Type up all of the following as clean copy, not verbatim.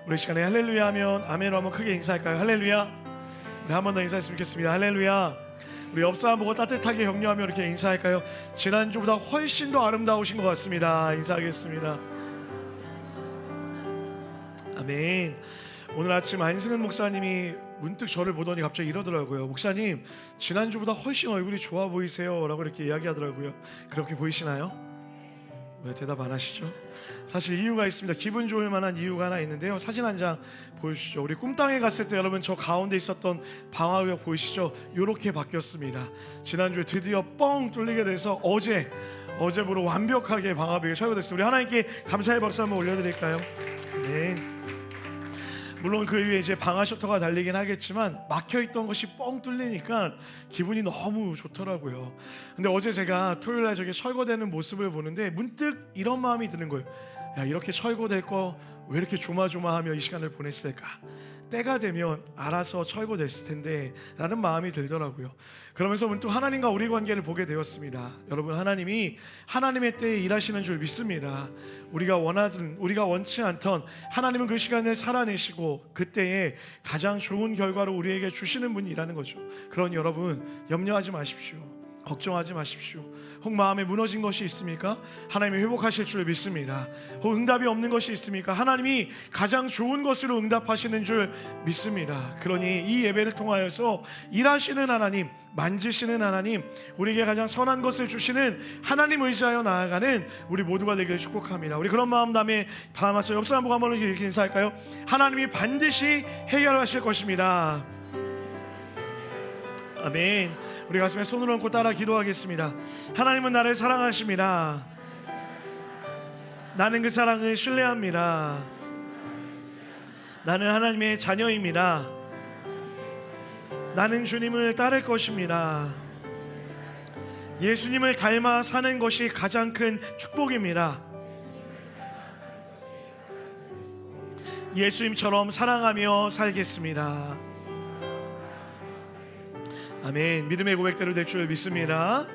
우리 시간에 할렐루야 하면 아멘으로 한번 크게 인사할까요? 할렐루야. 네, 한 번 더 인사했으면 좋겠습니다. 할렐루야. 우리 옆 사람 보고 따뜻하게 격려하며 이렇게 인사할까요? 지난주보다 훨씬 더 아름다우신 것 같습니다. 인사하겠습니다. 아멘. 오늘 아침 안승은 목사님이 문득 저를 보더니 갑자기 이러더라고요. 목사님, 지난주보다 훨씬 얼굴이 좋아 보이세요 라고 이렇게 이야기하더라고요. 그렇게 보이시나요? 왜 대답 안 하시죠? 사실 이유가 있습니다. 기분 좋을 만한 이유가 하나 있는데요. 사진 한 장 보여주시죠. 우리 꿈땅에 갔을 때 여러분 저 가운데 있었던 방화벽 보이시죠? 이렇게 바뀌었습니다. 지난주에 드디어 뻥 뚫리게 돼서 어제부로 완벽하게 방화벽이 철거됐습니다. 우리 하나님께 감사의 박수 한번 올려드릴까요? 네. 물론 그 위에 이제 방화 셔터가 달리긴 하겠지만 막혀있던 것이 뻥 뚫리니까 기분이 너무 좋더라고요. 근데 어제 제가 토요일날 저게 철거되는 모습을 보는데 문득 이런 마음이 드는 거예요. 야, 이렇게 철거될 거 왜 이렇게 조마조마하며 이 시간을 보냈을까? 때가 되면 알아서 철거됐을 텐데 라는 마음이 들더라고요. 그러면서 또 하나님과 우리 관계를 보게 되었습니다. 여러분, 하나님이 하나님의 때에 일하시는 줄 믿습니다. 우리가 원하든 우리가 원치 않던 하나님은 그 시간을 살아내시고 그때에 가장 좋은 결과를 우리에게 주시는 분이라는 거죠. 그러니 여러분 염려하지 마십시오. 걱정하지 마십시오. 혹 마음에 무너진 것이 있습니까? 하나님이 회복하실 줄 믿습니다. 혹 응답이 없는 것이 있습니까? 하나님이 가장 좋은 것으로 응답하시는 줄 믿습니다. 그러니 이 예배를 통하여서 일하시는 하나님, 만지시는 하나님, 우리에게 가장 선한 것을 주시는 하나님 의지하여 나아가는 우리 모두가 되기를 축복합니다. 우리 그런 마음 다음에 담아서 옆 사람 보고 한번 이렇게 인사할까요? 하나님이 반드시 해결하실 것입니다. 아멘. 우리 가슴에 손을 얹고 따라 기도하겠습니다. 하나님은 나를 사랑하십니다. 나는 그 사랑을 신뢰합니다. 나는 하나님의 자녀입니다. 나는 주님을 따를 것입니다. 예수님을 닮아 사는 것이 가장 큰 축복입니다. 예수님처럼 사랑하며 살겠습니다. 아멘. 믿음의 고백대로 될 줄 믿습니다.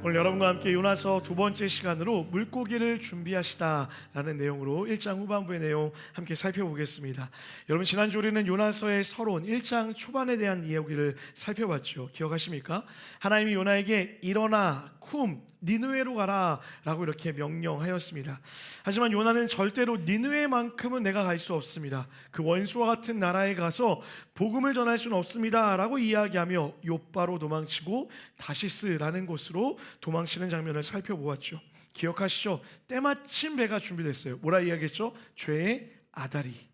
오늘 여러분과 함께 요나서 두 번째 시간으로 물고기를 준비하시다라는 내용으로 1장 후반부의 내용 함께 살펴보겠습니다. 여러분, 지난주 우리는 요나서의 서론 1장 초반에 대한 이야기를 살펴봤죠. 기억하십니까? 하나님이 요나에게 일어나 쿰 니느웨로 가라 라고 이렇게 명령하였습니다. 하지만 요나는 절대로 니느웨만큼은 내가 갈 수 없습니다. 그 원수와 같은 나라에 가서 복음을 전할 수는 없습니다 라고 이야기하며 욥바로 도망치고 다시스라는 곳으로 도망치는 장면을 살펴보았죠. 기억하시죠? 때마침 배가 준비됐어요. 뭐라 이야기했죠? 죄의 아다리.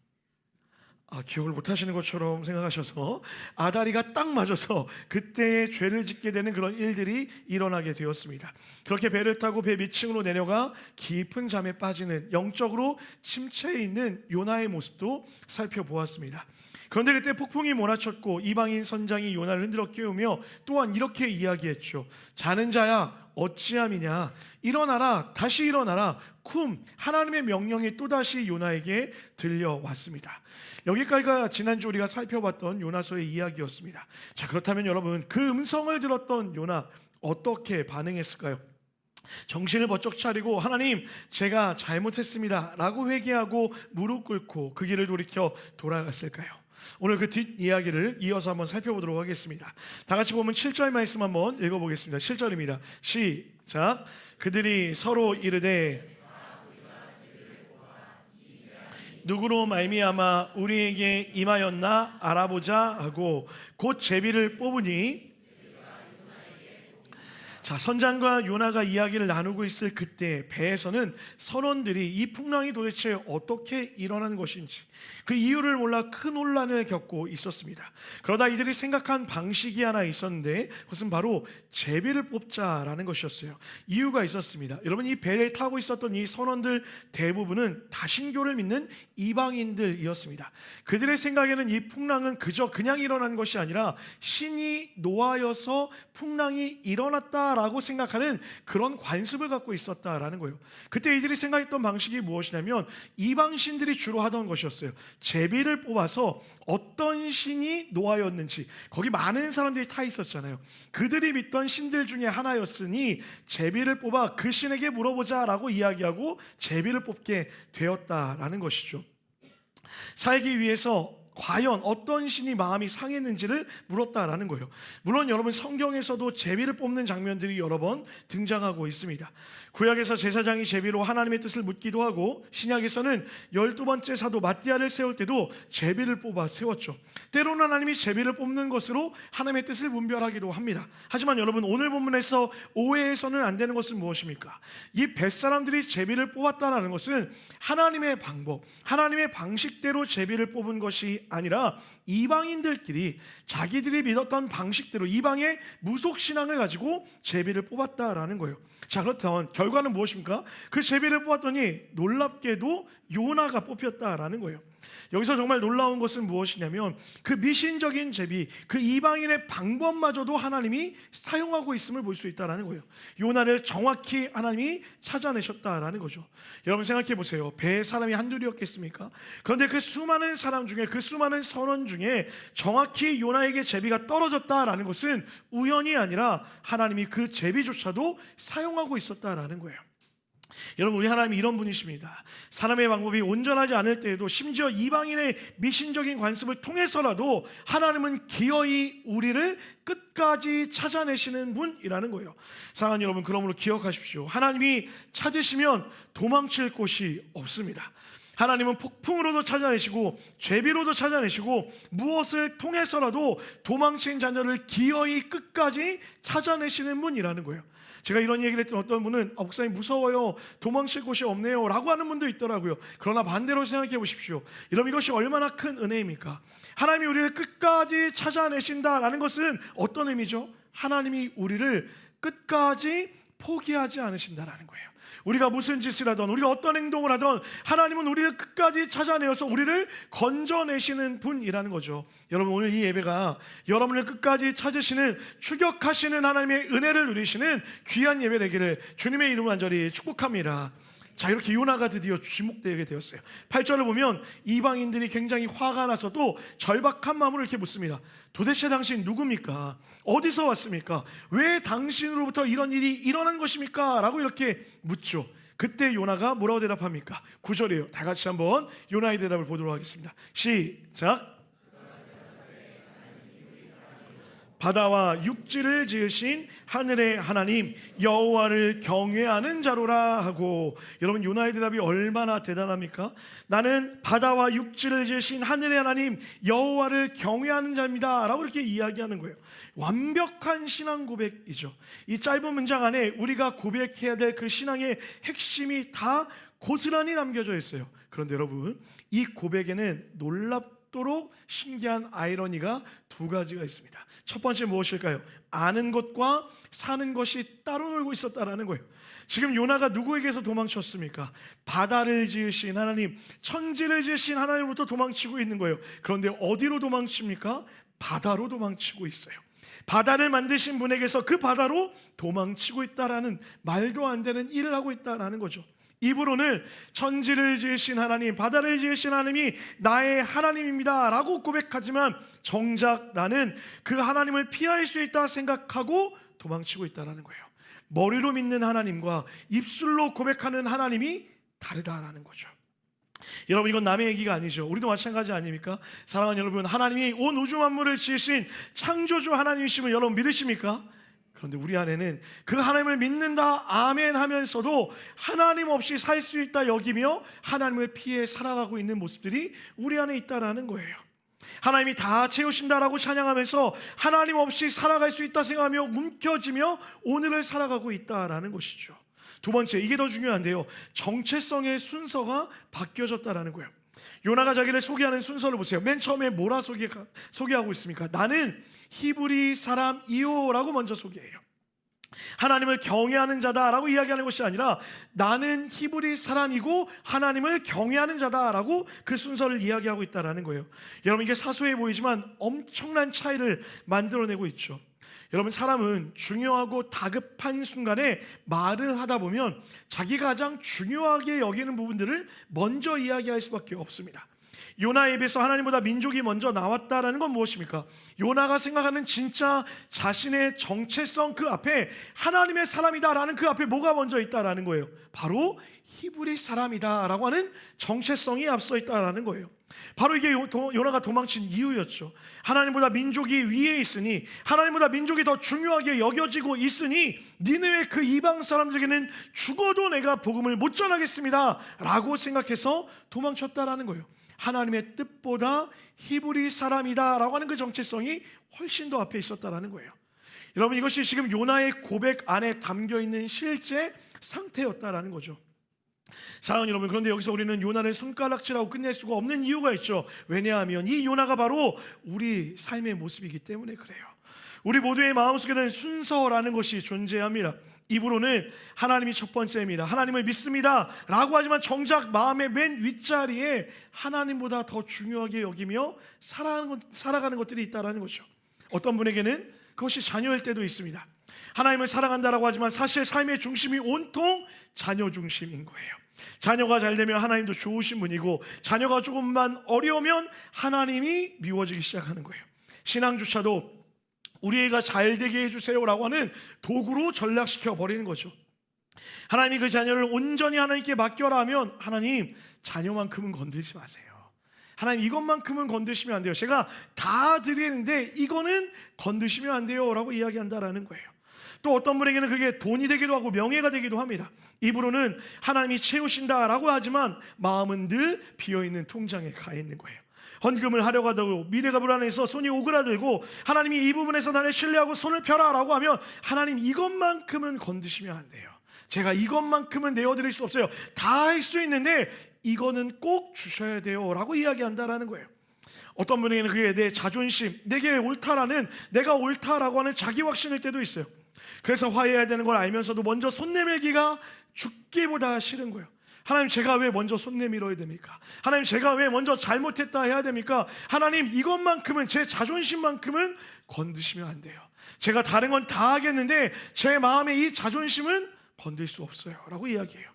기억을 못하시는 것처럼 생각하셔서 아다리가 딱 맞아서 그때의 죄를 짓게 되는 그런 일들이 일어나게 되었습니다. 그렇게 배를 타고 배 밑층으로 내려가 깊은 잠에 빠지는 영적으로 침체해 있는 요나의 모습도 살펴보았습니다. 그런데 그때 폭풍이 몰아쳤고 이방인 선장이 요나를 흔들어 깨우며 또한 이렇게 이야기했죠. 자는 자야 어찌함이냐, 일어나라, 다시 일어나라. 쿰, 하나님의 명령이 또다시 요나에게 들려왔습니다. 여기까지가 지난주 우리가 살펴봤던 요나서의 이야기였습니다. 자, 그렇다면 여러분, 그 음성을 들었던 요나 어떻게 반응했을까요? 정신을 번쩍 차리고 하나님, 제가 잘못했습니다 라고 회개하고 무릎 꿇고 그 길을 돌이켜 돌아갔을까요? 오늘 그 뒷이야기를 이어서 한번 살펴보도록 하겠습니다. 다 같이 보면 7절 말씀 한번 읽어보겠습니다. 7절입니다. 시작. 그들이 서로 이르되 누구로 말미암아 우리에게 임하였나 알아보자 하고 곧 제비를 뽑으니, 자, 선장과 요나가 이야기를 나누고 있을 그때 배에서는 선원들이 이 풍랑이 도대체 어떻게 일어나는 것인지 그 이유를 몰라 큰 혼란을 겪고 있었습니다. 그러다 이들이 생각한 방식이 하나 있었는데 그것은 바로 제비를 뽑자라는 것이었어요. 이유가 있었습니다. 여러분, 이 배를 타고 있었던 이 선원들 대부분은 다신교를 믿는 이방인들이었습니다. 그들의 생각에는 이 풍랑은 그냥 일어난 것이 아니라 신이 노하여서 풍랑이 일어났다라고 생각하는 그런 관습을 갖고 있었다라는 거예요. 그때 이들이 생각했던 방식이 무엇이냐면 이방신들이 주로 하던 것이었어요. 제비를 뽑아서 어떤 신이 노하였는지, 거기 많은 사람들이 타 있었잖아요. 그들이 믿던 신들 중에 하나였으니 제비를 뽑아 그 신에게 물어보자라고 이야기하고 제비를 뽑게 되었다라는 것이죠. 살기 위해서 과연 어떤 신이 마음이 상했는지를 물었다라는 거예요. 물론 여러분 성경에서도 제비를 뽑는 장면들이 여러 번 등장하고 있습니다. 구약에서 제사장이 제비로 하나님의 뜻을 묻기도 하고, 신약에서는 12번째 사도 마띠아를 세울 때도 제비를 뽑아 세웠죠. 때로는 하나님이 제비를 뽑는 것으로 하나님의 뜻을 분별하기도 합니다. 하지만 여러분, 오늘 본문에서 오해해서는 안 되는 것은 무엇입니까? 이 벳사람들이 제비를 뽑았다는 것은 하나님의 방법, 하나님의 방식대로 제비를 뽑은 것이 아니라 이방인들끼리 자기들이 믿었던 방식대로 이방의 무속신앙을 가지고 제비를 뽑았다라는 거예요. 자, 그렇다면 결과는 무엇입니까? 그 제비를 뽑았더니 놀랍게도 요나가 뽑혔다라는 거예요. 여기서 정말 놀라운 것은 무엇이냐면, 그 미신적인 제비, 그 이방인의 방법마저도 하나님이 사용하고 있음을 볼 수 있다는 거예요. 요나를 정확히 하나님이 찾아내셨다라는 거죠. 여러분 생각해 보세요. 배에 사람이 한둘이었겠습니까? 그런데 그 수많은 사람 중에, 그 수많은 선원 중에 정확히 요나에게 제비가 떨어졌다라는 것은 우연이 아니라 하나님이 그 제비조차도 사용하고 있었다라는 거예요. 여러분, 우리 하나님이 이런 분이십니다. 사람의 방법이 온전하지 않을 때에도, 심지어 이방인의 미신적인 관습을 통해서라도 하나님은 기어이 우리를 끝까지 찾아내시는 분이라는 거예요. 사랑하는 여러분, 그러므로 기억하십시오. 하나님이 찾으시면 도망칠 곳이 없습니다. 하나님은 폭풍으로도 찾아내시고 제비로도 찾아내시고 무엇을 통해서라도 도망친 자녀를 기어이 끝까지 찾아내시는 분이라는 거예요. 제가 이런 얘기를 했더니 어떤 분은 목사님 무서워요, 도망칠 곳이 없네요 라고 하는 분도 있더라고요. 그러나 반대로 생각해 보십시오. 여러분, 이것이 얼마나 큰 은혜입니까? 하나님이 우리를 끝까지 찾아내신다라는 것은 어떤 의미죠? 하나님이 우리를 끝까지 포기하지 않으신다라는 거예요. 우리가 무슨 짓을 하든, 우리가 어떤 행동을 하든 하나님은 우리를 끝까지 찾아내어서 우리를 건져내시는 분이라는 거죠. 여러분, 오늘 이 예배가 여러분을 끝까지 찾으시는, 추격하시는 하나님의 은혜를 누리시는 귀한 예배 되기를 주님의 이름으로 간절히 축복합니다. 자, 이렇게 요나가 드디어 지목되게 되었어요. 8절을 보면 이방인들이 굉장히 화가 나서도 절박한 마음으로 이렇게 묻습니다. 도대체 당신 누굽니까? 어디서 왔습니까? 왜 당신으로부터 이런 일이 일어난 것입니까? 라고 이렇게 묻죠. 그때 요나가 뭐라고 대답합니까? 9절이에요. 다 같이 한번 요나의 대답을 보도록 하겠습니다. 시작. 바다와 육지를 지으신 하늘의 하나님 여호와를 경외하는 자로라 하고, 여러분, 요나의 대답이 얼마나 대단합니까? 나는 바다와 육지를 지으신 하늘의 하나님 여호와를 경외하는 자입니다 라고 이렇게 이야기하는 거예요. 완벽한 신앙 고백이죠. 이 짧은 문장 안에 우리가 고백해야 될 그 신앙의 핵심이 다 고스란히 남겨져 있어요. 그런데 여러분, 이 고백에는 놀랍도록 신기한 아이러니가 두 가지가 있습니다. 첫 번째 무엇일까요? 아는 것과 사는 것이 따로 놀고 있었다라는 거예요. 지금 요나가 누구에게서 도망쳤습니까? 바다를 지으신 하나님, 천지를 지으신 하나님으로부터 도망치고 있는 거예요. 그런데 어디로 도망칩니까? 바다로 도망치고 있어요. 바다를 만드신 분에게서 그 바다로 도망치고 있다라는, 말도 안 되는 일을 하고 있다라는 거죠. 입으로는 천지를 지으신 하나님, 바다를 지으신 하나님이 나의 하나님입니다 라고 고백하지만 정작 나는 그 하나님을 피할 수 있다 생각하고 도망치고 있다는 거예요. 머리로 믿는 하나님과 입술로 고백하는 하나님이 다르다라는 거죠. 여러분, 이건 남의 얘기가 아니죠. 우리도 마찬가지 아닙니까? 사랑하는 여러분, 하나님이 온 우주 만물을 지으신 창조주 하나님이심을 여러분 믿으십니까? 그런데 우리 안에는 그 하나님을 믿는다 아멘 하면서도 하나님 없이 살 수 있다 여기며 하나님을 피해 살아가고 있는 모습들이 우리 안에 있다라는 거예요. 하나님이 다 채우신다라고 찬양하면서 하나님 없이 살아갈 수 있다 생각하며 움켜쥐며 오늘을 살아가고 있다라는 것이죠. 두 번째, 이게 더 중요한데요, 정체성의 순서가 바뀌어졌다라는 거예요. 요나가 자기를 소개하는 순서를 보세요. 맨 처음에 뭐라 소개하고 있습니까? 나는 히브리 사람이요 라고 먼저 소개해요. 하나님을 경외하는 자다라고 이야기하는 것이 아니라 나는 히브리 사람이고 하나님을 경외하는 자다라고 그 순서를 이야기하고 있다는 거예요. 여러분, 이게 사소해 보이지만 엄청난 차이를 만들어내고 있죠. 여러분, 사람은 중요하고 다급한 순간에 말을 하다 보면 자기가 가장 중요하게 여기는 부분들을 먼저 이야기할 수밖에 없습니다. 요나 입에서 하나님보다 민족이 먼저 나왔다라는 건 무엇입니까? 요나가 생각하는 진짜 자신의 정체성 그 앞에 하나님의 사람이다라는 그 앞에 뭐가 먼저 있다라는 거예요? 바로 히브리 사람이다라고 하는 정체성이 앞서 있다라는 거예요. 바로 이게 요나가 도망친 이유였죠. 하나님보다 민족이 위에 있으니, 하나님보다 민족이 더 중요하게 여겨지고 있으니 니느웨 그 이방 사람들에게는 죽어도 내가 복음을 못 전하겠습니다 라고 생각해서 도망쳤다라는 거예요. 하나님의 뜻보다 히브리 사람이다라고 하는 그 정체성이 훨씬 더 앞에 있었다라는 거예요. 여러분, 이것이 지금 요나의 고백 안에 담겨있는 실제 상태였다라는 거죠. 사랑하는 여러분, 그런데 여기서 우리는 요나를 손가락질하고 끝낼 수가 없는 이유가 있죠. 왜냐하면 이 요나가 바로 우리 삶의 모습이기 때문에 그래요. 우리 모두의 마음속에는 순서라는 것이 존재합니다. 입으로는 하나님이 첫 번째입니다, 하나님을 믿습니다 라고 하지만 정작 마음의 맨 윗자리에 하나님보다 더 중요하게 여기며 살아가는 것들이 있다는 거죠. 어떤 분에게는 그것이 자녀일 때도 있습니다. 하나님을 사랑한다라고 하지만 사실 삶의 중심이 온통 자녀 중심인 거예요. 자녀가 잘 되면 하나님도 좋으신 분이고, 자녀가 조금만 어려우면 하나님이 미워지기 시작하는 거예요. 신앙조차도 우리 애가 잘 되게 해주세요라고 하는 도구로 전락시켜 버리는 거죠. 하나님이 그 자녀를 온전히 하나님께 맡겨라 하면 하나님, 자녀만큼은 건들지 마세요. 하나님, 이것만큼은 건드시면 안 돼요. 제가 다 드리는데 이거는 건드시면 안 돼요 라고 이야기한다라는 거예요. 또 어떤 분에게는 그게 돈이 되기도 하고 명예가 되기도 합니다. 입으로는 하나님이 채우신다라고 하지만 마음은 늘 비어있는 통장에 가 있는 거예요. 헌금을 하려고 하다고 미래가 불안해서 손이 오그라들고, 하나님이 이 부분에서 나를 신뢰하고 손을 펴라 라고 하면 하나님, 이것만큼은 건드시면 안 돼요. 제가 이것만큼은 내어드릴 수 없어요. 다 할 수 있는데 이거는 꼭 주셔야 돼요 라고 이야기한다라는 거예요. 어떤 분에게는 그게 내 자존심, 내게 옳다라는, 내가 옳다라고 하는 자기 확신일 때도 있어요. 그래서 화해해야 되는 걸 알면서도 먼저 손 내밀기가 죽기보다 싫은 거예요. 하나님, 제가 왜 먼저 손 내밀어야 됩니까? 하나님, 제가 왜 먼저 잘못했다 해야 됩니까? 하나님, 이것만큼은, 제 자존심만큼은 건드시면 안 돼요. 제가 다른 건 다 하겠는데 제 마음의 이 자존심은 건들 수 없어요 라고 이야기해요.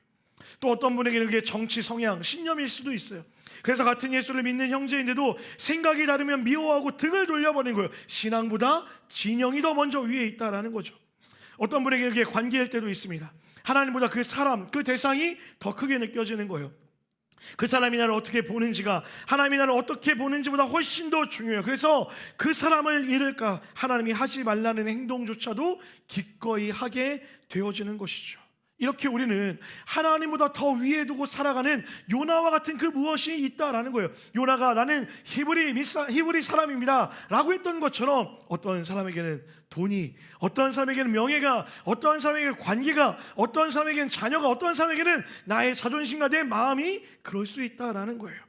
또 어떤 분에게는 그게 정치 성향, 신념일 수도 있어요. 그래서 같은 예수를 믿는 형제인데도 생각이 다르면 미워하고 등을 돌려버리는 거예요. 신앙보다 진영이 더 먼저 위에 있다라는 거죠. 어떤 분에게는 그게 관계일 때도 있습니다. 하나님보다 그 사람, 그 대상이 더 크게 느껴지는 거예요. 그 사람이 나를 어떻게 보는지가 하나님이 나를 어떻게 보는지보다 훨씬 더 중요해요. 그래서 그 사람을 잃을까 하나님이 하지 말라는 행동조차도 기꺼이 하게 되어지는 것이죠. 이렇게 우리는 하나님보다 더 위에 두고 살아가는 요나와 같은 그 무엇이 있다라는 거예요. 요나가 나는 히브리 사람입니다 라고 했던 것처럼 어떤 사람에게는 돈이, 어떤 사람에게는 명예가, 어떤 사람에게는 관계가, 어떤 사람에게는 자녀가, 어떤 사람에게는 나의 자존심과 내 마음이 그럴 수 있다라는 거예요.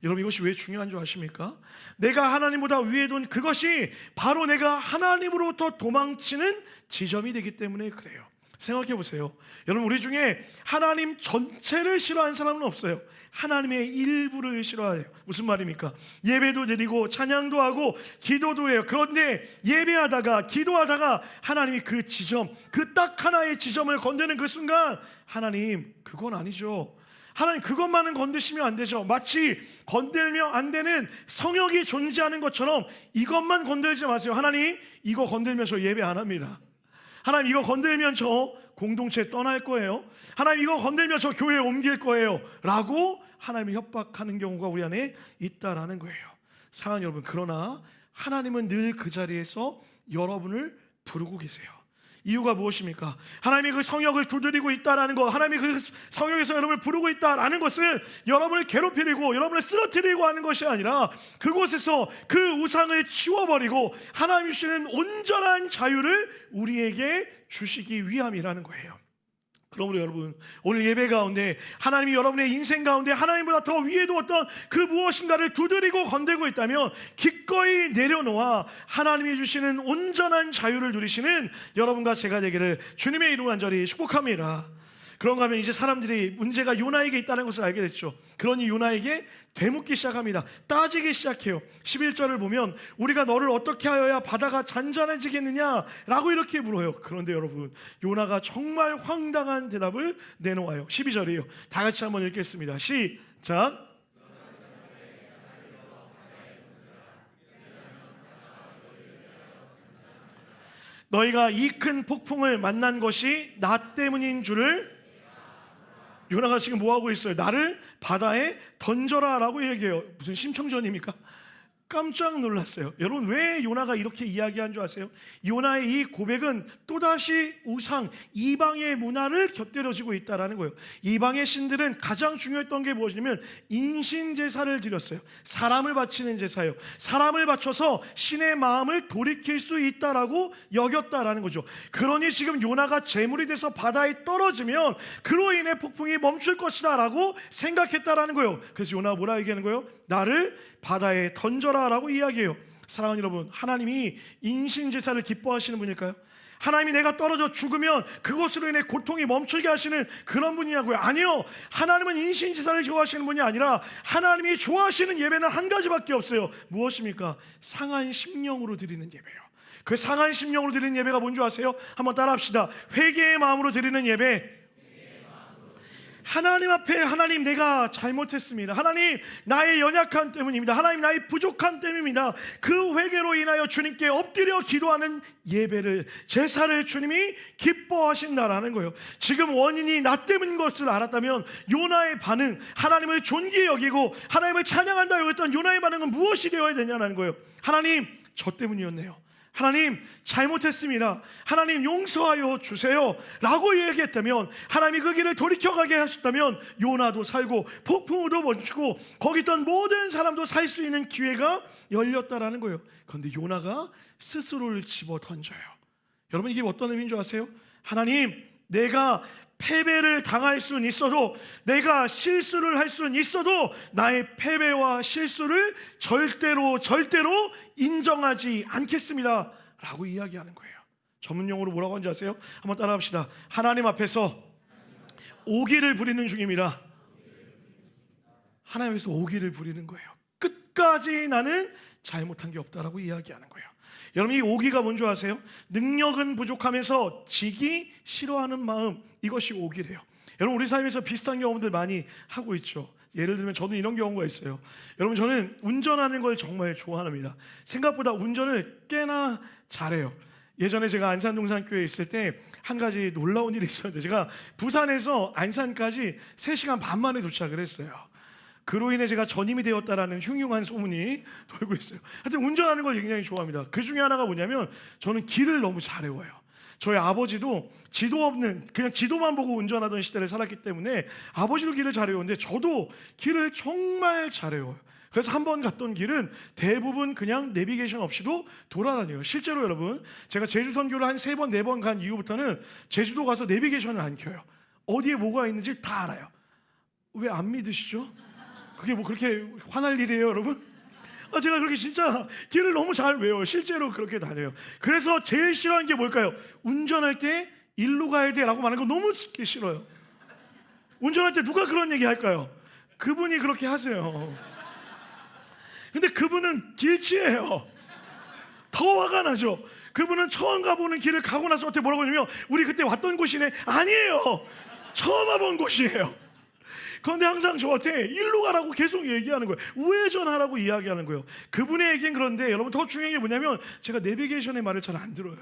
여러분, 이것이 왜 중요한 줄 아십니까? 내가 하나님보다 위에 둔 그것이 바로 내가 하나님으로부터 도망치는 지점이 되기 때문에 그래요. 생각해 보세요. 여러분, 우리 중에 하나님 전체를 싫어하는 사람은 없어요. 하나님의 일부를 싫어해요. 무슨 말입니까? 예배도 드리고 찬양도 하고 기도도 해요. 그런데 예배하다가 기도하다가 하나님이 그 지점, 그 딱 하나의 지점을 건드는 그 순간 하나님, 그건 아니죠. 하나님, 그것만은 건드시면 안 되죠. 마치 건들면 안 되는 성역이 존재하는 것처럼 이것만 건들지 마세요. 하나님, 이거 건들면 저 예배 안 합니다. 하나님, 이거 건들면 저 공동체 떠날 거예요. 하나님, 이거 건들면 저 교회 옮길 거예요 라고 하나님을 협박하는 경우가 우리 안에 있다라는 거예요. 사랑하는 여러분, 그러나 하나님은 늘 그 자리에서 여러분을 부르고 계세요. 이유가 무엇입니까? 하나님이 그 성역을 두드리고 있다라는 것, 하나님이 그 성역에서 여러분을 부르고 있다라는 것은 여러분을 괴롭히고 여러분을 쓰러뜨리고 하는 것이 아니라 그곳에서 그 우상을 치워버리고 하나님 주시는 온전한 자유를 우리에게 주시기 위함이라는 거예요. 그러므로 여러분, 오늘 예배 가운데 하나님이 여러분의 인생 가운데 하나님보다 더 위에 두었던 그 무엇인가를 두드리고 건들고 있다면 기꺼이 내려놓아 하나님이 주시는 온전한 자유를 누리시는 여러분과 제가 되기를 주님의 이름으로 간절히 축복합니다. 그런가 하면 이제 사람들이 문제가 요나에게 있다는 것을 알게 됐죠. 그러니 요나에게 되묻기 시작합니다. 따지기 시작해요. 11절을 보면 우리가 너를 어떻게 하여야 바다가 잔잔해지겠느냐 라고 이렇게 물어요. 그런데 여러분, 요나가 정말 황당한 대답을 내놓아요. 12절이에요. 다 같이 한번 읽겠습니다. 시작. 너희가 이 큰 폭풍을 만난 것이 나 때문인 줄을. 요나가 지금 뭐하고 있어요? 나를 바다에 던져라 라고 얘기해요. 무슨 심청전입니까? 깜짝 놀랐어요. 여러분, 왜 요나가 이렇게 이야기한 줄 아세요? 요나의 이 고백은 또다시 우상, 이방의 문화를 곁들여지고 있다는 거예요. 이방의 신들은 가장 중요했던 게 무엇이냐면 인신제사를 드렸어요. 사람을 바치는 제사예요. 사람을 바쳐서 신의 마음을 돌이킬 수 있다라고 여겼다라는 거죠. 그러니 지금 요나가 제물이 돼서 바다에 떨어지면 그로 인해 폭풍이 멈출 것이다 라고 생각했다라는 거예요. 그래서 요나가 뭐라 얘기하는 거예요? 나를 바다에 던져라 라고 이야기해요. 사랑하는 여러분, 하나님이 인신제사를 기뻐하시는 분일까요? 하나님이 내가 떨어져 죽으면 그것으로 인해 고통이 멈추게 하시는 그런 분이냐고요? 아니요. 하나님은 인신제사를 좋아하시는 분이 아니라 하나님이 좋아하시는 예배는 한 가지밖에 없어요. 무엇입니까? 상한 심령으로 드리는 예배예요. 그 상한 심령으로 드리는 예배가 뭔지 아세요? 한번 따라합시다. 회개의 마음으로 드리는 예배. 하나님 앞에, 하나님 내가 잘못했습니다. 하나님 나의 연약함 때문입니다. 하나님 나의 부족함 때문입니다. 그 회개로 인하여 주님께 엎드려 기도하는 예배를, 제사를 주님이 기뻐하신다라는 거예요. 지금 원인이 나 때문인 것을 알았다면 요나의 반응, 하나님을 존귀히 여기고 하나님을 찬양한다 여겼던 요나의 반응은 무엇이 되어야 되냐는 거예요. 하나님, 저 때문이었네요. 하나님 잘못했습니다. 하나님 용서하여 주세요 라고 얘기했다면, 하나님이 그 길을 돌이켜가게 하셨다면 요나도 살고 폭풍우도 멈추고 거기 있던 모든 사람도 살 수 있는 기회가 열렸다라는 거예요. 그런데 요나가 스스로를 집어 던져요. 여러분, 이게 어떤 의미인 줄 아세요? 하나님, 내가 패배를 당할 수는 있어도, 내가 실수를 할 수는 있어도 나의 패배와 실수를 절대로 인정하지 않겠습니다 라고 이야기하는 거예요. 전문용어로 뭐라고 하는지 아세요? 한번 따라합시다. 하나님 앞에서 오기를 부리는 중입니다. 하나님 앞에서 오기를 부리는 거예요. 끝까지 나는 잘못한 게 없다라고 이야기하는 거예요. 여러분, 이 오기가 뭔지 아세요? 능력은 부족하면서 지기 싫어하는 마음, 이것이 오기래요. 여러분, 우리 삶에서 비슷한 경험들 많이 하고 있죠. 예를 들면 저도 이런 경우가 있어요. 여러분, 저는 운전하는 걸 정말 좋아합니다. 생각보다 운전을 꽤나 잘해요. 예전에 제가 안산동산교회에 있을 때 한 가지 놀라운 일이 있었는데, 제가 부산에서 안산까지 3시간 반 만에 도착을 했어요. 그로 인해 제가 전임이 되었다라는 흉흉한 소문이 돌고 있어요. 하여튼 운전하는 걸 굉장히 좋아합니다. 그 중에 하나가 뭐냐면, 저는 길을 너무 잘 외워요. 저희 아버지도 지도 없는, 그냥 지도만 보고 운전하던 시대를 살았기 때문에 아버지도 길을 잘 외우는데 저도 길을 정말 잘 외워요. 그래서 한번 갔던 길은 대부분 그냥 내비게이션 없이도 돌아다녀요. 실제로 여러분, 제가 제주 선교를 한 3번 4번 간 이후부터는 제주도 가서 내비게이션을 안 켜요. 어디에 뭐가 있는지 다 알아요. 왜 안 믿으시죠? 그게 뭐 그렇게 화날 일이에요, 여러분? 제가 그렇게 진짜 길을 너무 잘 외워요. 실제로 그렇게 다녀요. 그래서 제일 싫어하는 게 뭘까요? 운전할 때 일로 가야 돼 라고 말하는 거 너무 싫어요. 운전할 때 누가 그런 얘기 할까요? 그분이 그렇게 하세요. 근데 그분은 길치예요. 더 화가 나죠. 그분은 처음 가보는 길을 가고 나서 어떻게 뭐라고 하냐면, 우리 그때 왔던 곳이네. 아니에요, 처음 와본 곳이에요. 그런데 항상 저한테 일로 가라고 계속 얘기하는 거예요. 우회전하라고 이야기하는 거예요. 그분의 얘기는 그런데 여러분, 더 중요한 게 뭐냐면, 제가 내비게이션의 말을 잘 안 들어요.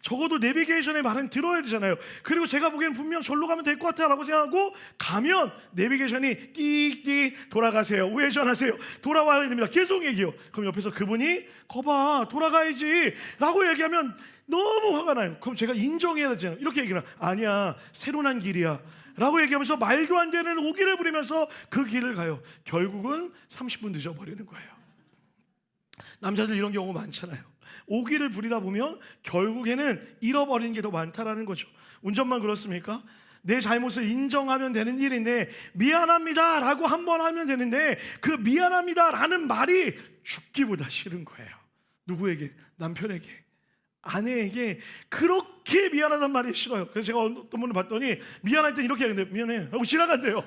적어도 내비게이션의 말은 들어야 되잖아요. 그리고 제가 보기엔 분명 절로 가면 될 것 같아 라고 생각하고 가면 내비게이션이 띡띡 돌아가세요, 우회전하세요, 돌아와야 됩니다, 계속 얘기해요. 그럼 옆에서 그분이 거봐 돌아가야지 라고 얘기하면 너무 화가 나요. 그럼 제가 인정해야 되잖아요. 이렇게 얘기를 아니야, 새로 난 길이야 라고 얘기하면서 말도 안 되는 오기를 부리면서 그 길을 가요. 결국은 30분 늦어버리는 거예요. 남자들 이런 경우 많잖아요. 오기를 부리다 보면 결국에는 잃어버리는 게 더 많다라는 거죠. 운전만 그렇습니까? 내 잘못을 인정하면 되는 일인데, 미안합니다 라고 한 번 하면 되는데, 그 미안합니다 라는 말이 죽기보다 싫은 거예요. 누구에게? 남편에게, 아내에게 그렇게 미안하다는 말이 싫어요. 그래서 제가 어떤 분을 봤더니 미안할 때 이렇게 하는데, 미안해 하고 지나간대요.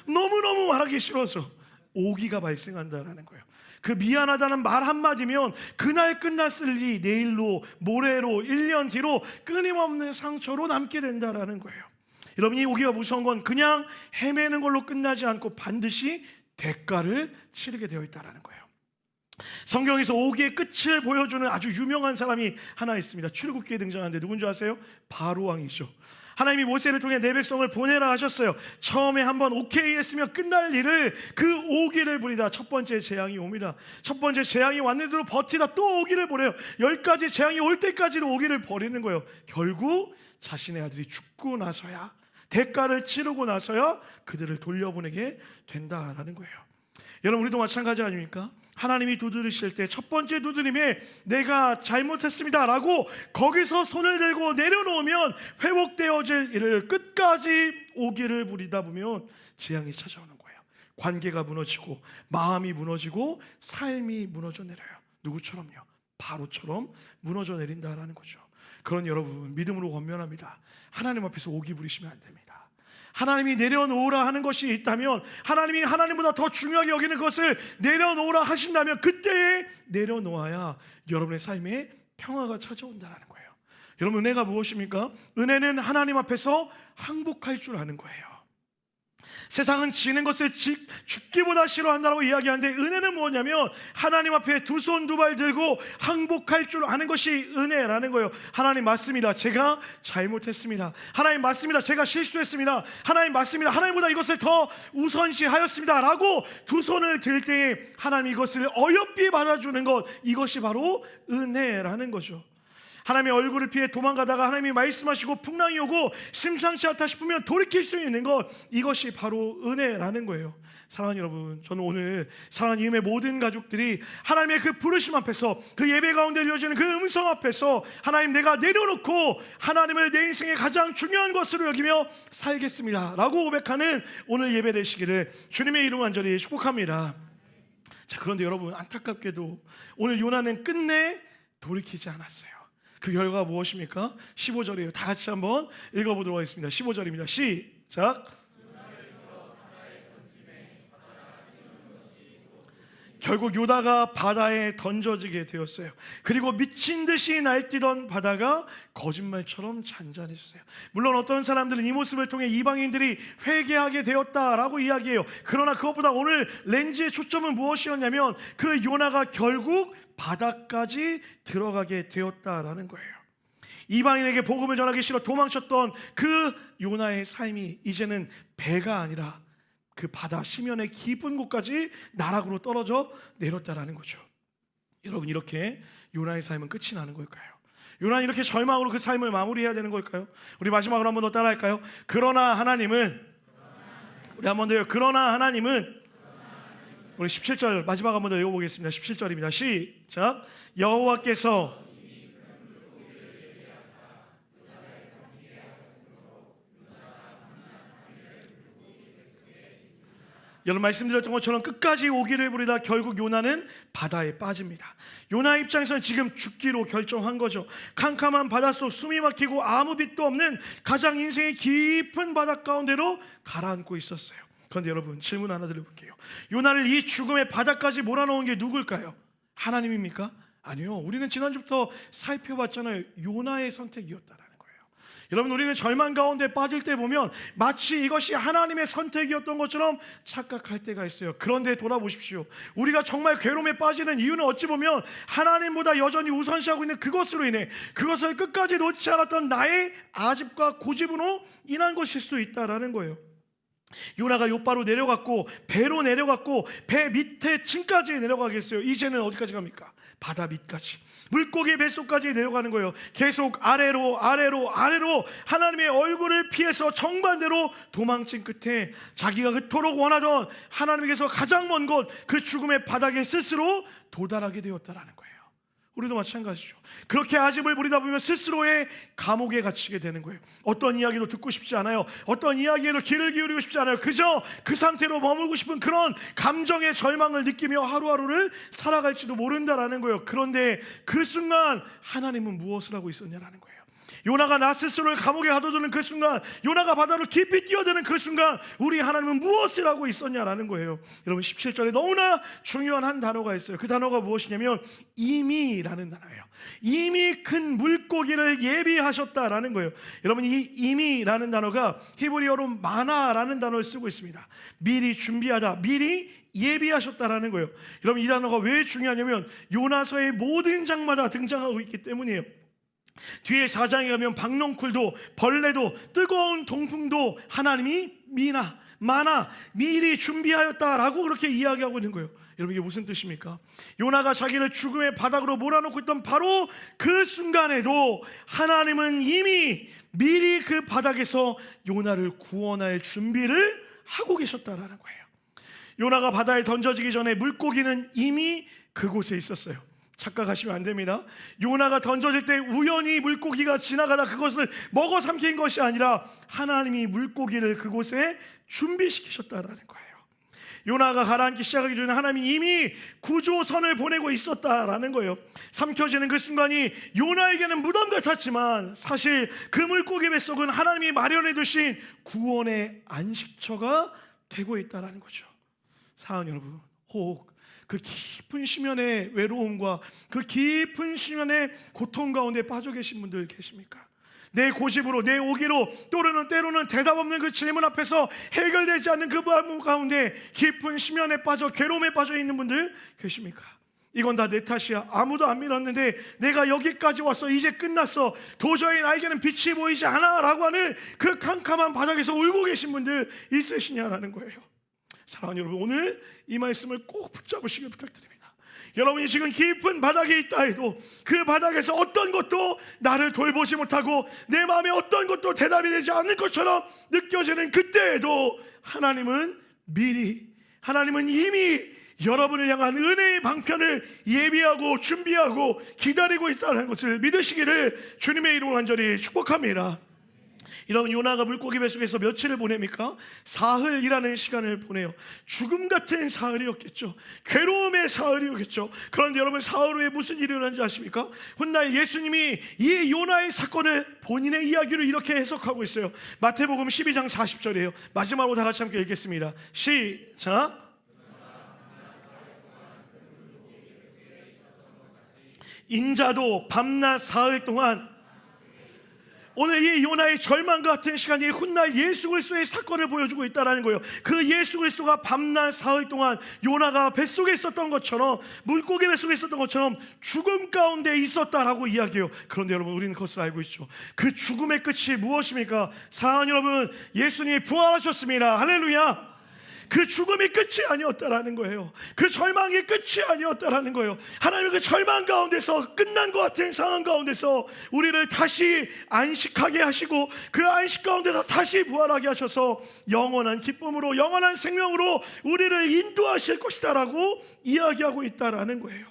너무너무 말하기 싫어서 오기가 발생한다는 거예요. 그 미안하다는 말 한마디면 그날 끝났을 일이 내일로, 모레로, 1년 뒤로 끊임없는 상처로 남게 된다는 거예요. 여러분, 이 오기가 무서운 건 그냥 헤매는 걸로 끝나지 않고 반드시 대가를 치르게 되어 있다는 거예요. 성경에서 오기의 끝을 보여주는 아주 유명한 사람이 하나 있습니다. 출애굽기에 등장하는데 누군지 아세요? 바로 왕이죠. 하나님이 모세를 통해 내 백성을 보내라 하셨어요. 처음에 한번 오케이 했으면 끝날 일을 그 오기를 부리다 첫 번째 재앙이 옵니다. 첫 번째 재앙이 왔는데도 버티다 또 오기를 부려요. 10가지 재앙이 올 때까지도 오기를 버리는 거예요. 결국 자신의 아들이 죽고 나서야, 대가를 치르고 나서야 그들을 돌려보내게 된다라는 거예요. 여러분, 우리도 마찬가지 아닙니까? 하나님이 두드리실 때 첫 번째 두드림에 내가 잘못했습니다 라고 거기서 손을 들고 내려놓으면 회복되어질 일을 끝까지 오기를 부리다 보면 재앙이 찾아오는 거예요. 관계가 무너지고 마음이 무너지고 삶이 무너져 내려요. 누구처럼요? 바로처럼 무너져 내린다라는 거죠. 그런 여러분, 믿음으로 권면합니다. 하나님 앞에서 오기 부리시면 안 됩니다. 하나님이 내려놓으라 하는 것이 있다면, 하나님이 하나님보다 더 중요하게 여기는 것을 내려놓으라 하신다면 그때에 내려놓아야 여러분의 삶에 평화가 찾아온다는 거예요. 여러분, 은혜가 무엇입니까? 은혜는 하나님 앞에서 항복할 줄 아는 거예요. 세상은 지는 것을 죽기보다 싫어한다고 이야기하는데, 은혜는 뭐냐면 하나님 앞에 두 손 두 발 들고 항복할 줄 아는 것이 은혜라는 거예요. 하나님 맞습니다. 제가 잘못했습니다. 하나님 맞습니다. 제가 실수했습니다. 하나님 맞습니다. 하나님보다 이것을 더 우선시하였습니다 라고 두 손을 들 때에 하나님 이것을 어여삐 받아주는 것, 이것이 바로 은혜라는 거죠. 하나님의 얼굴을 피해 도망가다가 하나님이 말씀하시고 풍랑이 오고 심상치 않다 싶으면 돌이킬 수 있는 것, 이것이 바로 은혜라는 거예요. 사랑하는 여러분, 저는 오늘 사랑하는 이음의 모든 가족들이 하나님의 그 부르심 앞에서, 그 예배 가운데 이어지는 그 음성 앞에서 하나님, 내가 내려놓고 하나님을 내 인생의 가장 중요한 것으로 여기며 살겠습니다 라고 고백하는 오늘 예배 되시기를 주님의 이름 간절히 축복합니다. 자, 그런데 여러분, 안타깝게도 오늘 요나는 끝내 돌이키지 않았어요. 그 결과가 무엇입니까? 15절이에요. 다 같이 한번 읽어보도록 하겠습니다. 15절입니다. 시작. 결국 요나가 바다에 던져지게 되었어요. 그리고 미친 듯이 날뛰던 바다가 거짓말처럼 잔잔해졌어요. 물론 어떤 사람들은 이 모습을 통해 이방인들이 회개하게 되었다라고 이야기해요. 그러나 그것보다 오늘 렌즈의 초점은 무엇이었냐면 그 요나가 결국 바다까지 들어가게 되었다라는 거예요. 이방인에게 복음을 전하기 싫어 도망쳤던 그 요나의 삶이 이제는 배가 아니라 그 바다 심연의 깊은 곳까지 나락으로 떨어져 내렸다라는 거죠. 여러분, 이렇게 요나의 삶은 끝이 나는 걸까요? 요나는 이렇게 절망으로 그 삶을 마무리해야 되는 걸까요? 우리 마지막으로 한 번 더 따라할까요? 그러나 하나님은, 우리 한 번 더요. 그러나 하나님은, 우리 17절 마지막 한 번 더 읽어보겠습니다. 17절입니다. 시작. 여호와께서 여러분, 말씀드렸던 것처럼 끝까지 오기를 부리다 결국 요나는 바다에 빠집니다. 요나 입장에서는 지금 죽기로 결정한 거죠. 캄캄한 바닷속, 숨이 막히고 아무 빛도 없는 가장 인생의 깊은 바다 가운데로 가라앉고 있었어요. 그런데 여러분, 질문 하나 드려볼게요. 요나를 이 죽음의 바다까지 몰아넣은 게 누굴까요? 하나님입니까? 아니요. 우리는 지난주부터 살펴봤잖아요. 요나의 선택이었다라는 거예요. 여러분, 우리는 절망 가운데 빠질 때 보면 마치 이것이 하나님의 선택이었던 것처럼 착각할 때가 있어요. 그런데 돌아보십시오. 우리가 정말 괴로움에 빠지는 이유는 어찌 보면 하나님보다 여전히 우선시하고 있는 그것으로 인해, 그것을 끝까지 놓지 않았던 나의 아집과 고집으로 인한 것일 수 있다라는 거예요. 요나가 욥바로 내려갔고 배로 내려갔고 배 밑에 층까지 내려가겠어요. 이제는 어디까지 갑니까? 바다 밑까지, 물고기 뱃속까지 내려가는 거예요. 계속 아래로 아래로 아래로 하나님의 얼굴을 피해서 정반대로 도망친 끝에 자기가 그토록 원하던 하나님께서 가장 먼 곳, 그 죽음의 바닥에 스스로 도달하게 되었다라는 거예요. 우리도 마찬가지죠. 그렇게 아집을 부리다 보면 스스로의 감옥에 갇히게 되는 거예요. 어떤 이야기도 듣고 싶지 않아요. 어떤 이야기에도 귀를 기울이고 싶지 않아요. 그저 그 상태로 머물고 싶은 그런 감정의 절망을 느끼며 하루하루를 살아갈지도 모른다라는 거예요. 그런데 그 순간 하나님은 무엇을 하고 있었냐라는 거예요. 요나가 나 스스로를 감옥에 가둬두는 그 순간, 요나가 바다로 깊이 뛰어드는 그 순간 우리 하나님은 무엇을 하고 있었냐라는 거예요. 여러분 17절에 너무나 중요한 한 단어가 있어요. 그 단어가 무엇이냐면 이미라는 단어예요. 이미 큰 물고기를 예비하셨다라는 거예요. 여러분 이 이미라는 단어가 히브리어로 마나라는 단어를 쓰고 있습니다. 미리 준비하다, 미리 예비하셨다라는 거예요. 여러분 이 단어가 왜 중요하냐면 요나서의 모든 장마다 등장하고 있기 때문이에요. 뒤에 4장에 가면 박넝쿨도 벌레도 뜨거운 동풍도 하나님이 마나 미리 준비하였다라고 그렇게 이야기하고 있는 거예요. 여러분 이게 무슨 뜻입니까? 요나가 자기를 죽음의 바닥으로 몰아넣고 있던 바로 그 순간에도 하나님은 이미 미리 그 바닥에서 요나를 구원할 준비를 하고 계셨다라는 거예요. 요나가 바다에 던져지기 전에 물고기는 이미 그곳에 있었어요. 착각하시면 안 됩니다. 요나가 던져질 때 우연히 물고기가 지나가다 그것을 먹어 삼킨 것이 아니라 하나님이 물고기를 그곳에 준비시키셨다라는 거예요. 요나가 가라앉기 시작하기 전에 하나님이 이미 구조선을 보내고 있었다라는 거예요. 삼켜지는 그 순간이 요나에게는 무덤 같았지만 사실 그 물고기 뱃속은 하나님이 마련해 두신 구원의 안식처가 되고 있다라는 거죠. 사랑하는 여러분, 혹 그 깊은 심연의 외로움과 그 깊은 심연의 고통 가운데 빠져 계신 분들 계십니까? 내 고집으로, 내 오기로, 때로는 대답 없는 그 질문 앞에서 해결되지 않는 그 마음 가운데 깊은 심연에 빠져 괴로움에 빠져 있는 분들 계십니까? 이건 다 내 탓이야, 아무도 안 믿었는데 내가 여기까지 왔어, 이제 끝났어, 도저히 나에게는 빛이 보이지 않아 라고 하는 그 캄캄한 바닥에서 울고 계신 분들 있으시냐라는 거예요. 사랑하는 여러분, 오늘 이 말씀을 꼭 붙잡으시길 부탁드립니다. 여러분이 지금 깊은 바닥에 있다 해도 그 바닥에서 어떤 것도 나를 돌보지 못하고 내 마음에 어떤 것도 대답이 되지 않을 것처럼 느껴지는 그때에도 하나님은 이미 여러분을 향한 은혜의 방편을 예비하고 준비하고 기다리고 있다는 것을 믿으시기를 주님의 이름으로 간절히 축복합니다. 이런 요나가 물고기 뱃속에서 며칠을 보냅니까? 사흘이라는 시간을 보내요. 죽음 같은 사흘이었겠죠. 괴로움의 사흘이었겠죠. 그런데 여러분, 사흘 후에 무슨 일이 일어난지 아십니까? 훗날 예수님이 이 요나의 사건을 본인의 이야기로 이렇게 해석하고 있어요. 마태복음 12장 40절이에요 마지막으로 다 같이 함께 읽겠습니다. 시작. 인자도 밤낮 사흘 동안, 오늘 이 요나의 절망과 같은 시간이 훗날 예수 그리스도의 사건을 보여주고 있다는 거예요. 그 예수 그리스도가 밤낮 사흘 동안 요나가 뱃속에 있었던 것처럼, 물고기 뱃속에 있었던 것처럼 죽음 가운데 있었다라고 이야기해요. 그런데 여러분, 우리는 그것을 알고 있죠. 그 죽음의 끝이 무엇입니까? 사랑하는 여러분, 예수님이 부활하셨습니다. 할렐루야. 그 죽음이 끝이 아니었다라는 거예요. 그 절망이 끝이 아니었다라는 거예요. 하나님은 그 절망 가운데서, 끝난 것 같은 상황 가운데서 우리를 다시 안식하게 하시고 그 안식 가운데서 다시 부활하게 하셔서 영원한 기쁨으로, 영원한 생명으로 우리를 인도하실 것이다라고 이야기하고 있다라는 거예요.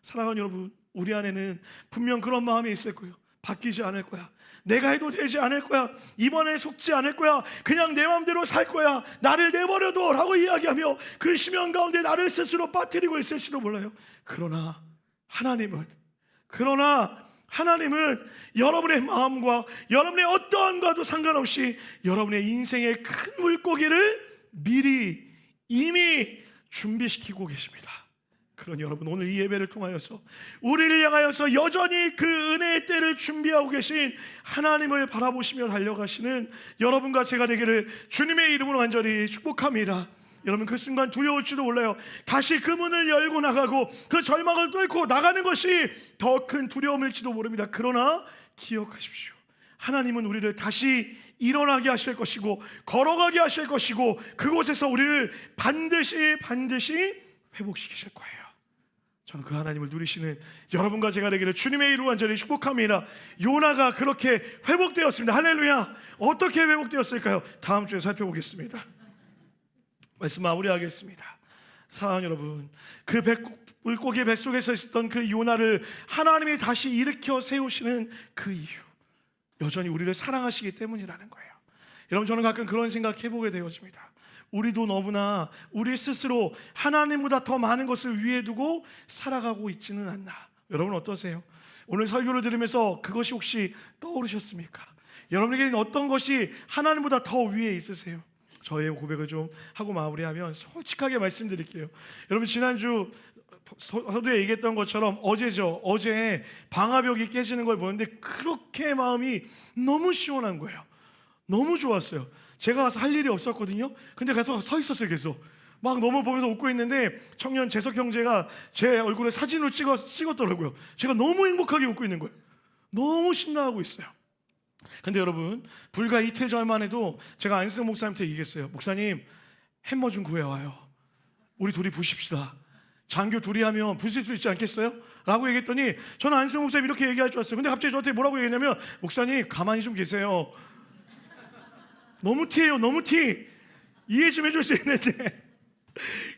사랑하는 여러분, 우리 안에는 분명 그런 마음이 있을 거예요. 바뀌지 않을 거야, 내가 해도 되지 않을 거야, 이번에 속지 않을 거야, 그냥 내 마음대로 살 거야, 나를 내버려둬 라고 이야기하며 그 심연 가운데 나를 스스로 빠뜨리고 있을지도 몰라요. 그러나 하나님은 여러분의 마음과 여러분의 어떠함과도 상관없이 여러분의 인생의 큰 물고기를 이미 준비시키고 계십니다. 그러니 여러분, 오늘 이 예배를 통하여서 우리를 향하여서 여전히 그 은혜의 때를 준비하고 계신 하나님을 바라보시며 달려가시는 여러분과 제가 되기를 주님의 이름으로 간절히 축복합니다. 여러분, 그 순간 두려울지도 몰라요. 다시 그 문을 열고 나가고 그 절망을 뚫고 나가는 것이 더 큰 두려움일지도 모릅니다. 그러나 기억하십시오. 하나님은 우리를 다시 일어나게 하실 것이고 걸어가게 하실 것이고 그곳에서 우리를 반드시 회복시키실 거예요. 저는 그 하나님을 누리시는 여러분과 제가 되기를 주님의 이름으로 간절히 축복합니다. 요나가 그렇게 회복되었습니다. 할렐루야. 어떻게 회복되었을까요? 다음 주에 살펴보겠습니다. 말씀 마무리하겠습니다. 사랑하는 여러분, 그 물고기 뱃속에서 있었던 그 요나를 하나님이 다시 일으켜 세우시는 그 이유, 여전히 우리를 사랑하시기 때문이라는 거예요. 여러분, 저는 가끔 그런 생각 해보게 되어집니다. 우리도 너무나 우리 스스로 하나님보다 더 많은 것을 위에 두고 살아가고 있지는 않나. 여러분 어떠세요? 오늘 설교를 들으면서 그것이 혹시 떠오르셨습니까? 여러분에게는 어떤 것이 하나님보다 더 위에 있으세요? 저의 고백을 좀 하고 마무리하면 솔직하게 말씀드릴게요. 여러분, 지난주 서두에 얘기했던 것처럼 어제 방화벽이 깨지는 걸 보는데 그렇게 마음이 너무 시원한 거예요. 너무 좋았어요. 제가 가서 할 일이 없었거든요. 근데 가서 서 있었어요. 계속 막 너무 보면서 웃고 있는데 청년 재석 형제가 제 얼굴에 사진을 찍었더라고요. 제가 너무 행복하게 웃고 있는 거예요. 너무 신나하고 있어요. 근데 여러분, 불과 이틀 전만 해도 제가 안승 목사님한테 얘기했어요. 목사님, 햄머 좀 구해와요. 우리 둘이 부십시다. 장교 둘이 하면 부실 수 있지 않겠어요? 라고 얘기했더니 저는 안승 목사님 이렇게 얘기할 줄 알았어요. 근데 갑자기 저한테 뭐라고 얘기했냐면, 목사님 가만히 좀 계세요. 너무 티예요. 너무 티. 이해 좀 해줄 수 있는데.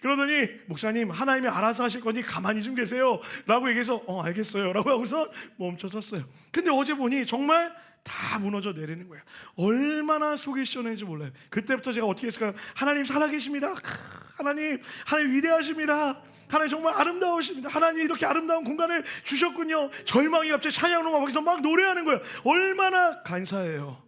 그러더니 목사님, 하나님이 알아서 하실 거니 가만히 좀 계세요 라고 얘기해서 알겠어요 라고 하고서 멈춰섰어요. 근데 어제 보니 정말 다 무너져 내리는 거예요. 얼마나 속이 시원했는지 몰라요. 그때부터 제가 어떻게 했을까요? 하나님 살아계십니다. 하나님 위대하십니다. 하나님 정말 아름다우십니다. 하나님 이렇게 아름다운 공간을 주셨군요. 절망이 갑자기 찬양으로 막 노래하는 거예요. 얼마나 감사해요.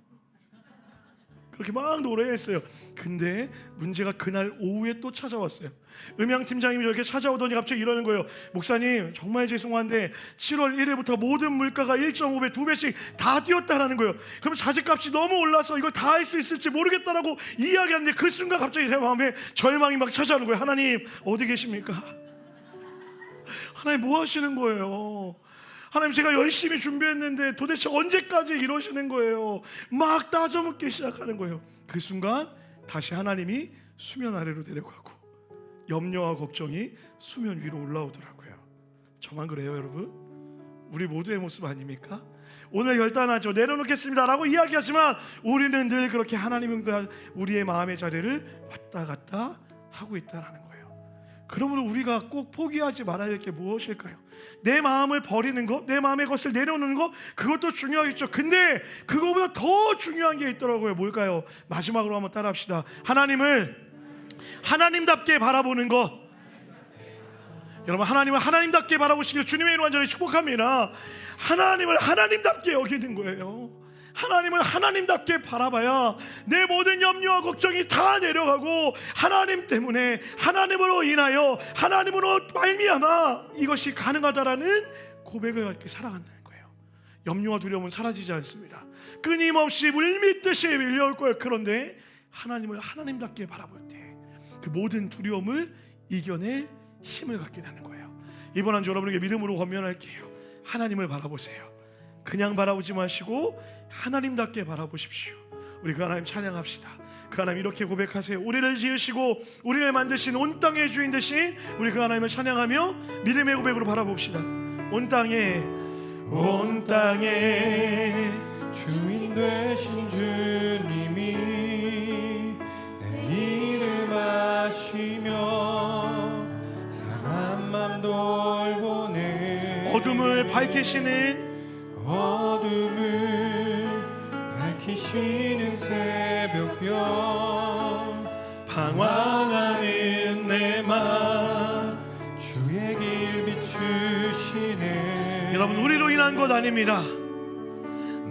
그렇게 막 노래했어요. 근데 문제가 그날 오후에 또 찾아왔어요. 음향팀장님이 저렇게 찾아오더니 갑자기 이러는 거예요. 목사님, 정말 죄송한데 7월 1일부터 모든 물가가 1.5배, 2배씩 다 뛰었다라는 거예요. 그럼 자재값이 너무 올라서 이걸 다 할 수 있을지 모르겠다라고 이야기하는데 그 순간 갑자기 제 마음에 절망이 막 찾아오는 거예요. 하나님 어디 계십니까? 하나님 뭐 하시는 거예요? 하나님, 제가 열심히 준비했는데 도대체 언제까지 이러시는 거예요? 막 따져묻기 시작하는 거예요. 그 순간 다시 하나님이 수면 아래로 내려가고 염려와 걱정이 수면 위로 올라오더라고요. 저만 그래요, 여러분? 우리 모두의 모습 아닙니까? 오늘 결단하죠. 내려놓겠습니다 라고 이야기하지만 우리는 늘 그렇게 하나님과 우리의 마음의 자리를 왔다 갔다 하고 있다는 거예요. 그러므로 우리가 꼭 포기하지 말아야 할 게 무엇일까요? 내 마음을 버리는 것, 내 마음의 것을 내려놓는 것, 그것도 중요하겠죠. 근데 그거보다 더 중요한 게 있더라고요. 뭘까요? 마지막으로 한번 따라합시다. 하나님을 하나님답게 바라보는 것. 여러분, 하나님을 하나님답게 바라보시길 주님의 이름으로 간절히 축복합니다. 하나님을 하나님답게 여기는 거예요. 하나님을 하나님답게 바라봐야 내 모든 염려와 걱정이 다 내려가고 하나님 때문에, 하나님으로 인하여, 하나님으로 말미암아 이것이 가능하다라는 고백을 갖게 살아간다는 거예요. 염려와 두려움은 사라지지 않습니다. 끊임없이 물밀듯이 밀려올 거예요. 그런데 하나님을 하나님답게 바라볼 때 그 모든 두려움을 이겨낼 힘을 갖게 되는 거예요. 이번 한 주 여러분에게 믿음으로 권면할게요. 하나님을 바라보세요. 그냥 바라보지 마시고 하나님답게 바라보십시오. 우리 그 하나님 찬양합시다. 그 하나님 이렇게 고백하세요. 우리를 지으시고 우리를 만드신 온 땅의 주인 되신 우리 그 하나님을 찬양하며 믿음의 고백으로 바라봅시다. 온 땅에 주인 되신 주님이 내 이름 아시며 상한 맘 돌보네. 어둠을 밝히시는 새벽별 방황하는 내 맘 주의 길 비추시네. 여러분, 우리로 인한 것 아닙니다.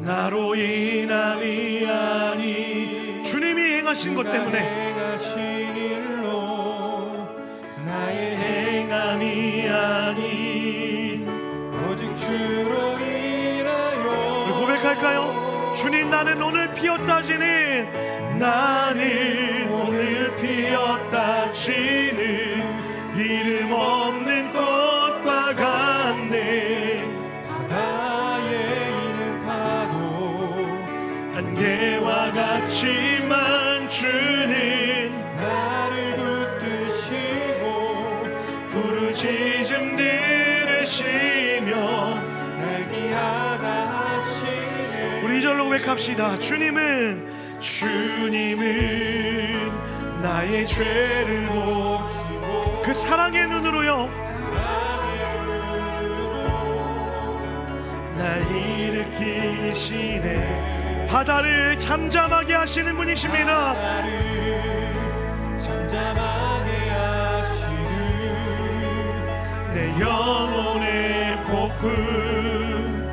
나로 인함이 아니 주님이 행하신 것 때문에, 행하신 일로 나의 행함이 아닌 오직 주로 인하여. 우리 고백할까요? 주님, 나는 오늘 피었다 지는, 나는 오늘 피었다 지는 이름 없는 꽃과 같네. 바다에 있는 파도 안개와 같지만 주는 나를 붙드시고 부르짖음 들으시며 날 귀하다 하시네. 우리 2절로 고백합시다. 주님은 나의 죄를 보시고 그 사랑의 눈으로요 날 일으키시네. 바다를 잠잠하게 하시는 분이십니다. 바다를 잠잠하게 하시는 내 영혼의 폭풍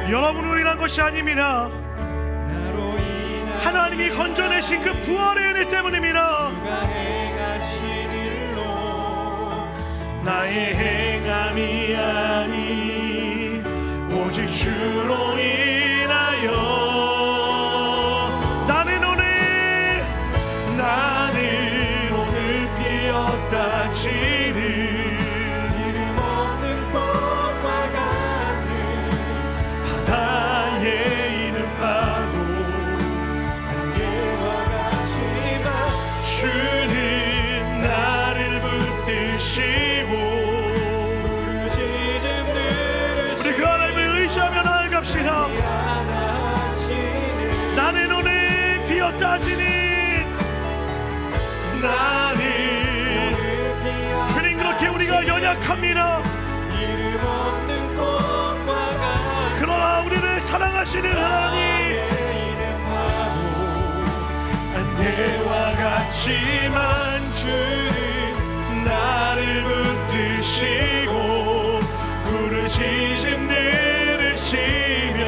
여러분으로 인한 것이 아닙니다. 나로 인한 하나님이 건져내신 그 부활의 은혜 때문입니다. 주가 행하신 일로 나의 행함이 아니 오직 주로 인하여 나는 오늘 피었다 지는 이름 없는 꽃과 같은 바다에 있는 파도 안개와 같지만 주는 나를 붙드시고 부르짖음 우리 그 하나님을 의지하며 나아갑시다. 하시는 나는 오늘 피었다 지는 나는 주님 그렇게 우리가 연약합니다. 이름 없는 꽃과 같은 그러나 우리를 사랑하시는 하나님 이름 파도 안개와 같지만 주는 나를 붙드시고 부르짖음 들으시며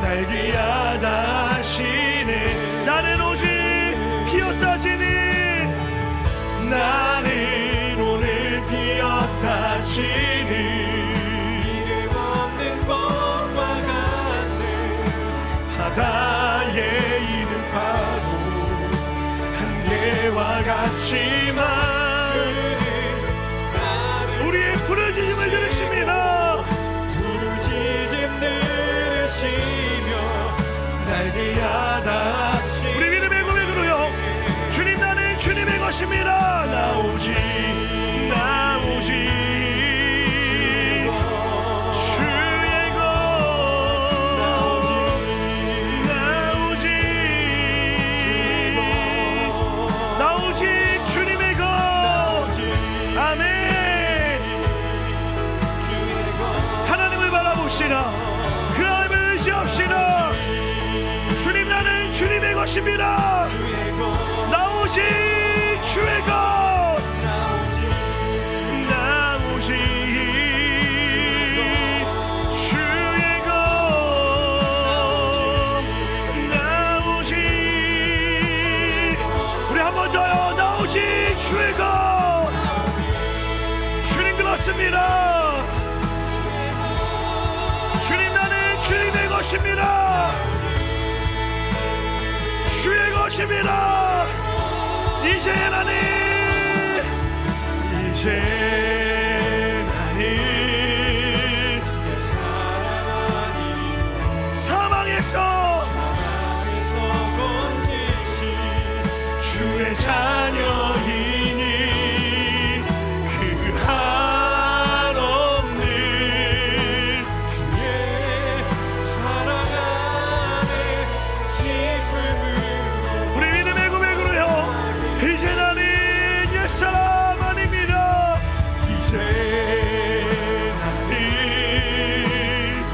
날 귀하다 하시네. 나는 오직 피었다 지는 나는 오늘 피었다 지는 이름 없는 꽃과 같은 바다에 있는 파도 한계와 같지만 나를 우리의 부르짖음을 들으십니다. 부르짖음 들으시며 날 귀하다 우리 믿음의 고백으로요. 주님 나는 주님의 것입니다. 나 오직 주의 것 나 오직 주님의 것 아멘. 하나님을 바라봅시다. 그 하나님을 의지합시다. 주님 나는 주님의 것입니다. 나 오직 주의 것 나 오직 주의 것 나 오직 우리 한 번 더요. 나 오직 주의 것 주님 그렇습니다. 주님 나는 주님의 것입니다. 주의 것입니다. 이제 나는 사망에서 건지신 주의 자녀이니 그 한없는 주의 사랑 안에 기쁨으로 우리 믿음의 고백으로요. 이제 나는 옛사람 아닙니다. 이제 나는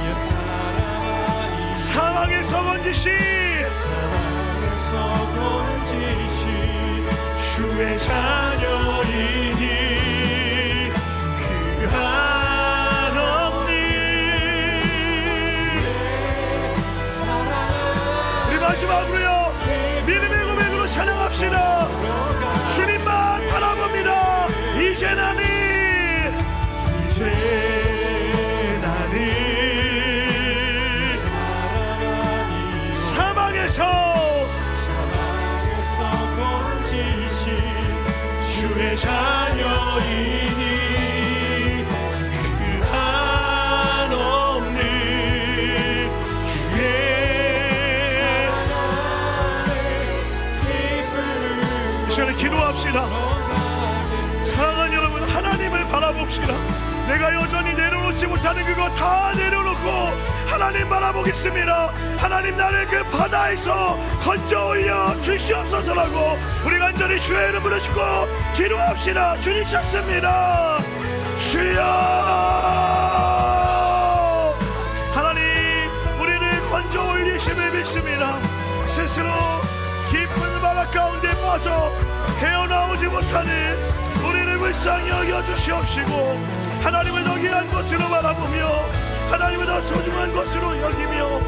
옛사람이 사망에서 건지신 사랑에서 건지신 주의 자녀이니 그 한없는 우리 마지막으로요. 믿음의 고백으로 찬양합시다. 주님만 바라봅니다. 이제 나는 사망에서 건지신 주의 자녀이니 그 한없는 주의 이 시간에 기도합시다. 사랑하는 여러분, 하나님을 바라봅시다. 내가 여전히 내려놓지 못하는 그거 다 내려놓고 하나님 바라보겠습니다. 하나님 나를 그 바다에서 건져 올려 주시옵소서라고 우리 간절히 주의 이름 부르시고 기도합시다. 주님 찾습니다. 주여 하나님 우리를 건져 올리심을 믿습니다. 스스로 깊은 바다 가운데 빠져 헤어나오지 못하는 우리를 불쌍히 여겨 주시옵시고 하나님을 더 귀한 것으로 바라보며 하나님보다 소중한 것으로 여기며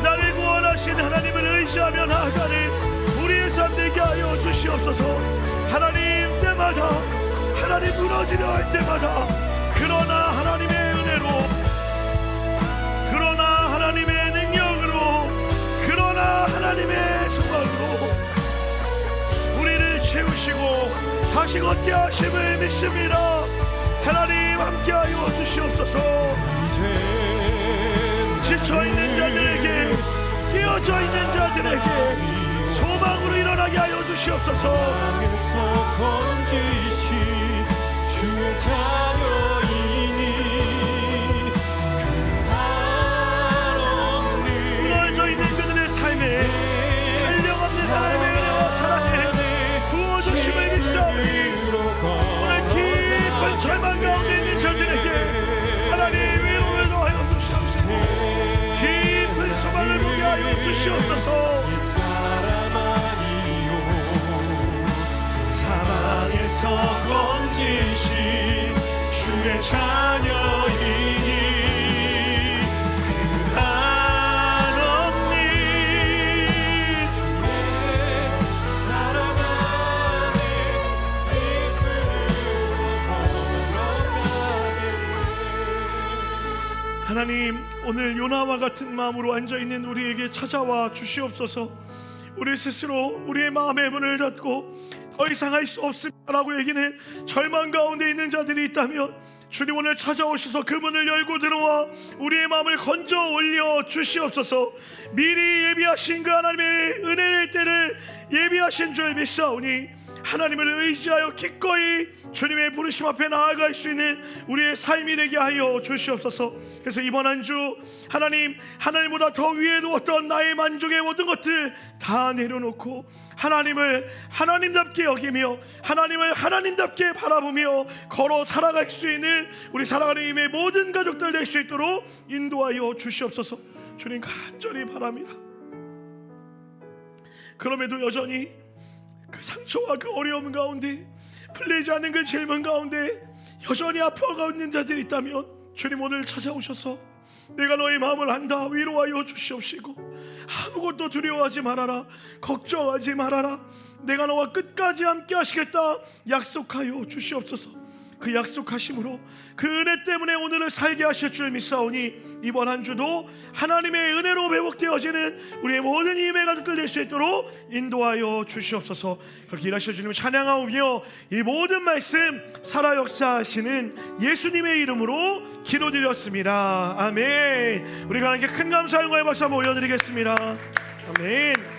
나를 구원하신 하나님을 의지하며 나아가는 우리의 삶 되게 하여 주시옵소서. 하나님, 때마다 하나님 무너지려 할 때마다 그러나 하나님의 은혜로, 그러나 하나님의 능력으로, 그러나 하나님의 소망으로 우리를 채우시고 다시 걷게 하심을 믿습니다. 하나님 함께하여 주시옵소서. 지쳐있는 자들에게, 깨어져 있는 자들에게 소망으로 일어나게 하여 주시옵소서. 땅에서 건지신 주의 자녀이니 한없는 무너져 있는 그들의 삶에 한량없는 하나님의 은혜와 사랑에 부어주심을 믿사오니 오늘 깊은 절망 가운데 있는 저들에게 하나님 위로를 더하여 주시옵소서. 깊은 소망을 보게 하여 주시옵소서. 사랑에서 건지신 주의 자녀이니 그 한없는 주의 사랑 안에 하나님, 오늘 요나와 같은 마음으로 앉아있는 우리에게 찾아와 주시옵소서. 우리 스스로 우리의 마음의 문을 닫고 더 이상 할 수 없습니다라고 얘기는 절망 가운데 있는 자들이 있다면 주님 오늘 찾아오셔서 그 문을 열고 들어와 우리의 마음을 건져 올려 주시옵소서. 미리 예비하신 그 하나님의 은혜의 때를 예비하신 줄 믿사오니 하나님을 의지하여 기꺼이 주님의 부르심 앞에 나아갈 수 있는 우리의 삶이 되게 하여 주시옵소서. 그래서 이번 한 주 하나님보다 더 위에 두었던 나의 만족의 모든 것들 다 내려놓고 하나님을 하나님답게 여기며 하나님을 하나님답게 바라보며 걸어 살아갈 수 있는 우리 사랑하는 힘의 모든 가족들 될 수 있도록 인도하여 주시옵소서. 주님 간절히 바랍니다. 그럼에도 여전히 그 상처와 그 어려움 가운데 풀리지 않는 그 질문 가운데 여전히 아파가고 있는 자들이 있다면 주님 오늘 찾아오셔서 내가 너의 마음을 안다 위로하여 주시옵시고 아무것도 두려워하지 말아라, 걱정하지 말아라, 내가 너와 끝까지 함께 하시겠다 약속하여 주시옵소서. 그 약속하심으로 그 은혜 때문에 오늘을 살게 하실 줄 믿사오니 이번 한 주도 하나님의 은혜로 회복되어지는 우리의 모든 힘의 가족들 될 수 있도록 인도하여 주시옵소서. 그렇게 일하실 주님을 찬양하오며 이 모든 말씀 살아 역사하시는 예수님의 이름으로 기도드렸습니다. 아멘. 우리가 하나님께 큰 감사 영광의 박수 한번 올려드리겠습니다. 아멘.